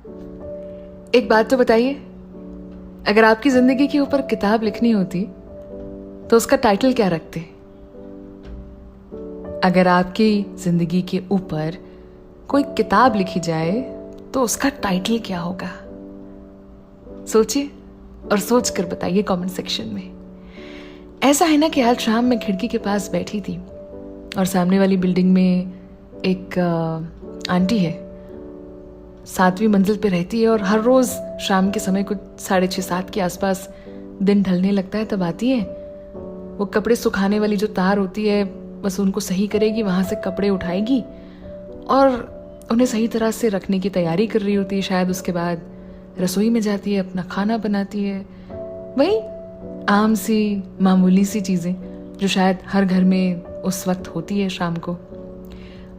एक बात तो बताइए, अगर आपकी जिंदगी के ऊपर किताब लिखनी होती तो उसका टाइटल क्या रखते? अगर आपकी जिंदगी के ऊपर कोई किताब लिखी जाए तो उसका टाइटल क्या होगा? सोचिए और सोच कर बताइए कमेंट सेक्शन में। ऐसा है ना कि आज शाम मैं खिड़की के पास बैठी थी और सामने वाली बिल्डिंग में एक आंटी है, 7वीं मंजिल पे रहती है और हर रोज शाम के समय कुछ 6:30-7 के आसपास दिन ढलने लगता है तब आती है। वो कपड़े सुखाने वाली जो तार होती है बस उनको सही करेगी, वहां से कपड़े उठाएगी और उन्हें सही तरह से रखने की तैयारी कर रही होती है। शायद उसके बाद रसोई में जाती है, अपना खाना बनाती है, वही आम सी मामूली सी चीजें जो शायद हर घर में उस वक्त होती है शाम को।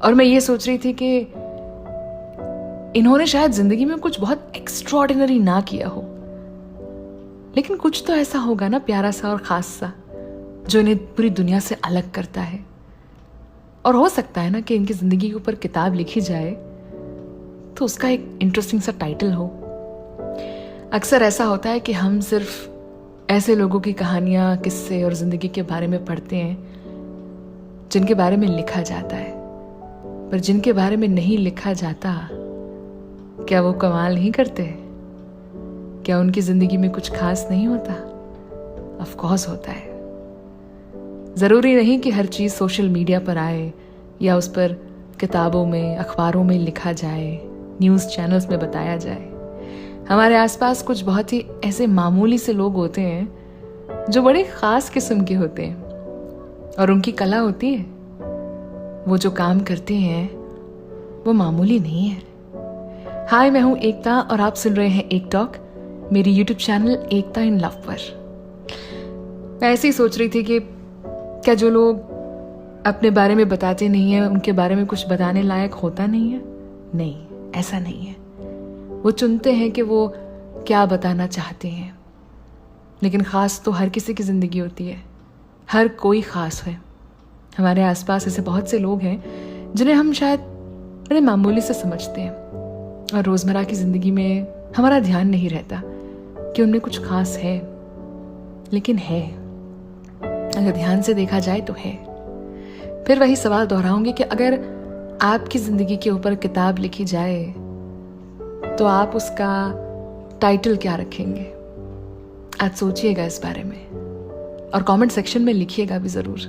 और मैं ये सोच रही थी कि इन्होंने शायद जिंदगी में कुछ बहुत एक्स्ट्रॉर्डिनरी ना किया हो, लेकिन कुछ तो ऐसा होगा ना प्यारा सा और खास सा जो इन्हें पूरी दुनिया से अलग करता है। और हो सकता है ना कि इनकी जिंदगी के ऊपर किताब लिखी जाए तो उसका एक इंटरेस्टिंग सा टाइटल हो। अक्सर ऐसा होता है कि हम सिर्फ ऐसे लोगों की कहानियां, किस्से और जिंदगी के बारे में पढ़ते हैं जिनके बारे में लिखा जाता है, पर जिनके बारे में नहीं लिखा जाता, क्या वो कमाल नहीं करते? क्या उनकी जिंदगी में कुछ खास नहीं होता? ऑफ कोर्स होता है। जरूरी नहीं कि हर चीज सोशल मीडिया पर आए या उस पर किताबों में, अखबारों में लिखा जाए, न्यूज चैनल्स में बताया जाए। हमारे आसपास कुछ बहुत ही ऐसे मामूली से लोग होते हैं जो बड़े खास किस्म के होते हैं और उनकी कला होती है, वो जो काम करते हैं वो मामूली नहीं है। हाय, मैं हूं एकता और आप सुन रहे हैं एक टॉक, मेरी YouTube channel Ekta in love पर। मैं ऐसे ही सोच रही थी कि क्या जो लोग अपने बारे में बताते नहीं है उनके बारे में कुछ बताने लायक होता नहीं है? नहीं, ऐसा नहीं है। वो चुनते हैं कि वो क्या बताना चाहते हैं, लेकिन खास तो हर किसी की जिंदगी होती है, हर कोई खास है। हमारे आसपास ऐसे बहुत से लोग हैं जिन्हें हम शायद बड़े मामूली से समझते हैं और रोजमर्रा की जिंदगी में हमारा ध्यान नहीं रहता कि उनमें कुछ खास है, लेकिन है। अगर ध्यान से देखा जाए तो है। फिर वही सवाल दोहराऊंगी कि अगर आपकी जिंदगी के ऊपर किताब लिखी जाए तो आप उसका टाइटल क्या रखेंगे? आज सोचिएगा इस बारे में और कमेंट सेक्शन में लिखिएगा भी जरूर,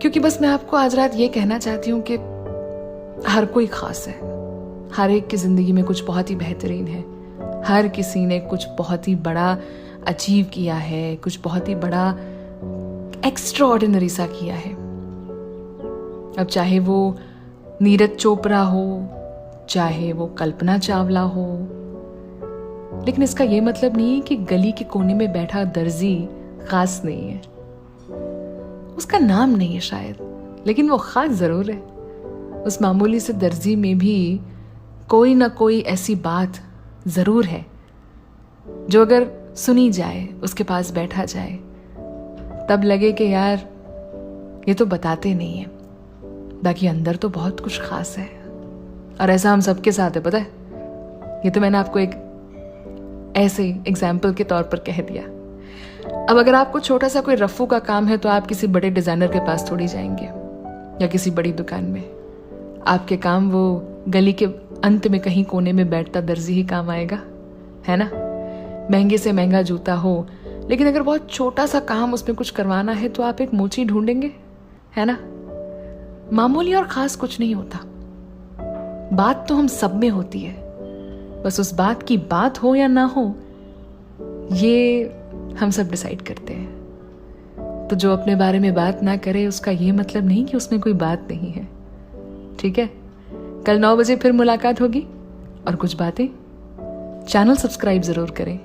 क्योंकि बस मैं आपको आज रात ये कहना चाहती हूँ कि हर कोई खास है। हर एक की जिंदगी में कुछ बहुत ही बेहतरीन है। हर किसी ने कुछ बहुत ही बड़ा अचीव किया है, कुछ बहुत ही बड़ा एक्स्ट्राऑर्डिनरी सा किया है। अब चाहे वो नीरज चोपड़ा हो, चाहे वो कल्पना चावला हो, लेकिन इसका ये मतलब नहीं है कि गली के कोने में बैठा दर्जी खास नहीं है। उसका नाम नहीं है शायद, लेकिन वो खास जरूर है। उस मामूली से दर्जी में भी कोई ना कोई ऐसी बात जरूर है जो अगर सुनी जाए, उसके पास बैठा जाए, तब लगे कि यार ये तो बताते नहीं है, बाकी अंदर तो बहुत कुछ खास है। और ऐसा हम सबके साथ है, पता है? ये तो मैंने आपको एक ऐसे एग्जाम्पल के तौर पर कह दिया। अब अगर आपको छोटा सा कोई रफ्फू का काम है तो आप किसी बड़े डिजाइनर के पास थोड़ी जाएंगे या किसी बड़ी दुकान में। आपके काम वो गली के अंत में कहीं कोने में बैठता दर्जी ही काम आएगा, है ना? महंगे से महंगा जूता हो, लेकिन अगर बहुत छोटा सा काम उसमें कुछ करवाना है तो आप एक मोची ढूंढेंगे, है ना? मामूली और खास कुछ नहीं होता। बात तो हम सब में होती है, बस उस बात की बात हो या ना हो ये हम सब डिसाइड करते हैं। तो जो अपने बारे में बात ना करे उसका ये मतलब नहीं कि उसमें कोई बात नहीं है। ठीक है, कल 9 बजे फिर मुलाकात होगी और कुछ बातें। चैनल सब्सक्राइब जरूर करें।